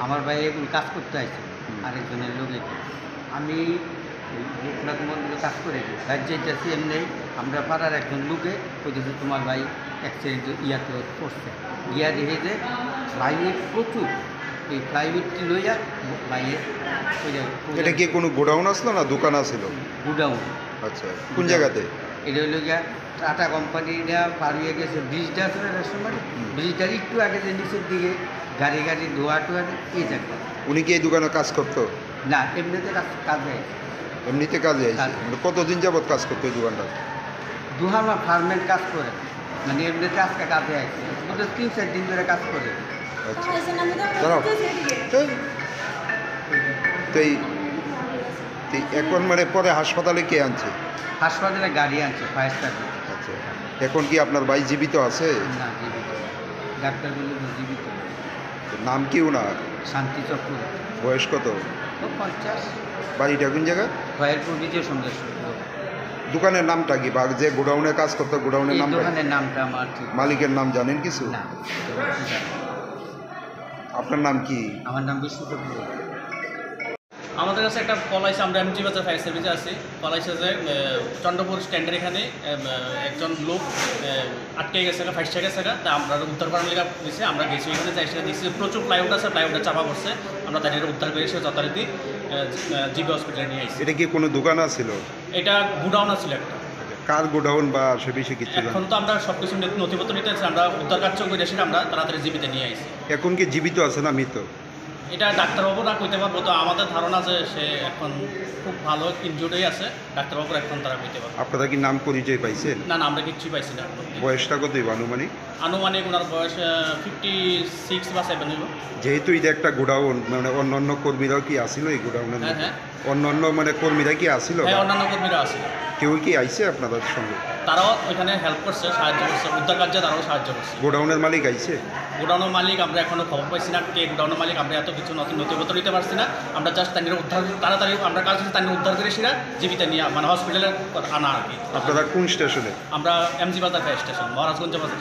আমার ভাই এগুলো কাজ করতে আসছে আরেকজনের লোকে আমি কাজ করে দিই রাজ্যের যে সিএম নেই আমরা পাড়ার একজন লোকে বলতেছে তোমার ভাই অ্যাক্সিডেন্ট ইয়াতে পড়ছে গিয়া দেখে যে ভাইয়ের প্রচুর এই প্লাইউডটি লইয়া ভাইয়ের এটা কি কোনো গোডাউন আসলো না দোকান আসছিল? গুডাউন। আচ্ছা, কোন জায়গাতে? এটা হইল গিয়া টাটা কোম্পানিটা পার হয়ে গেছে ব্রিজটা আছে না রেস্টুরেন্ট ব্রিজটার একটু আগে যে নিচের দিকে গাড়ি ধোয়া টোয়া এই জায়গা। উনি কি এই দোকানে কাজ করতো? না, এমনিতে কাজে এমনিতে কাজে আইছে। কতদিন যাবত কাজ করতো এই দোকানটা? দুহামা ফার্মের কাজ করে, মানে এমনিতে আজকে কাজে আসছে 3-4 দিন ধরে কাজ করে। আচ্ছা, দাঁড়াও। তো এখন মানে পরে হাসপাতালে কে আনছে? হাসপাতালে গাড়ি আনছে, ফায়ার সার্ভিস। আচ্ছা, এখন কি আপনার ভাই জীবিত আছে? না, জীবিত। ডাক্তার বলল জীবিত। নাম কি ওনার? শান্তি চক্র। বয়স কত? 50। বাড়িটা কোন জায়গা? খয়েরপুর বিজয় সন্দেশ। দোকানের নামটা কি? বা যে গোডাউনে কাজ করতো গোডাউনের নাম? দোকানের নামটা আমার ঠিক। মালিকের নাম জানেন কিছু? না। আপনার নাম কি? আমার নাম বিশ্বচন্দ্র। আমাদের কাছে একটা কল আসে, আমরা এমজি বাজার ফায়ার সার্ভিসে আছি। কল আসে যে চন্দ্রপুর স্ট্যান্ডের এখানে একজন লোক আটকে গেছে, ফাইসে গেছে। তা আমরা উদ্ধার করার লেগে দিয়েছি, আমরা গেছি এখানে যাই, সেটা দিচ্ছি প্রচুর প্লাইউড আছে, প্লাইউডে চাপা পড়ছে। আমরা তাদের উদ্ধার করে সে যথারীতি জিবি হসপিটালে নিয়ে আসছি। এটা কি কোনো দোকান আছিল? এটা গুডাউন আছিল একটা। কার গোডাউন বা সে বিষয়ে কিছু? এখন তো আমরা সব কিছু নথিপত্র নিতে আসছি, আমরা উদ্ধার কার্য করে সেটা আমরা তাড়াতাড়ি জিবিতে নিয়ে আসছি। এখন কি জীবিত আছে না মৃত? এটা ডাক্তারবাবুরা কইতে পারবো, তো আমাদের ধারণা যে সে এখন খুব ভালো ইনজুর্ডই আছে, ডাক্তারবাবুরা এখন তারা কইতে পারবো। আপনারা কি নাম পরিচয় পাইছেন? না, আমরা কিচ্ছুই পাইছি না। বয়সটা কতই আনুমানিক? আনুমানিক ওনার বয়স 56 বা 7 হইব। যেহেতু এটা একটা গোডাউন, মানে অন্যান্য কর্মীরাও কি আসিল এই গোডাউনের মধ্যে? হ্যাঁ। অন্যান্য মানে কর্মীরা কি আসিল? হ্যাঁ, অন্যান্য কর্মীরা আছে। কেউ কি আইছে আপনাদের সঙ্গে? তারাও ওইখানে হেল্প করছে, সাহায্য করছে, উদ্ধার কার্যে তারাও সাহায্য করছে। গোডাউনের মালিক আইছে? গোডাউনের মালিক আমরা এখনো খবর পাইছি না, কে গোডাউনের মালিক আমরা এত কিছু নথিপত্র নিতে পারছি না। আমরা জাস্ট তাদের উদ্ধার তাড়াতাড়ি আমরা কাজ করছি, তাদের উদ্ধার করে সেটা জীবিত নিয়ে মানে হসপিটালে আনা আর কি। আপনারা কোন স্টেশনে? আমরা এমজি বাজার ফায়ার স্টেশন, মহারাজগঞ্জ বাজার।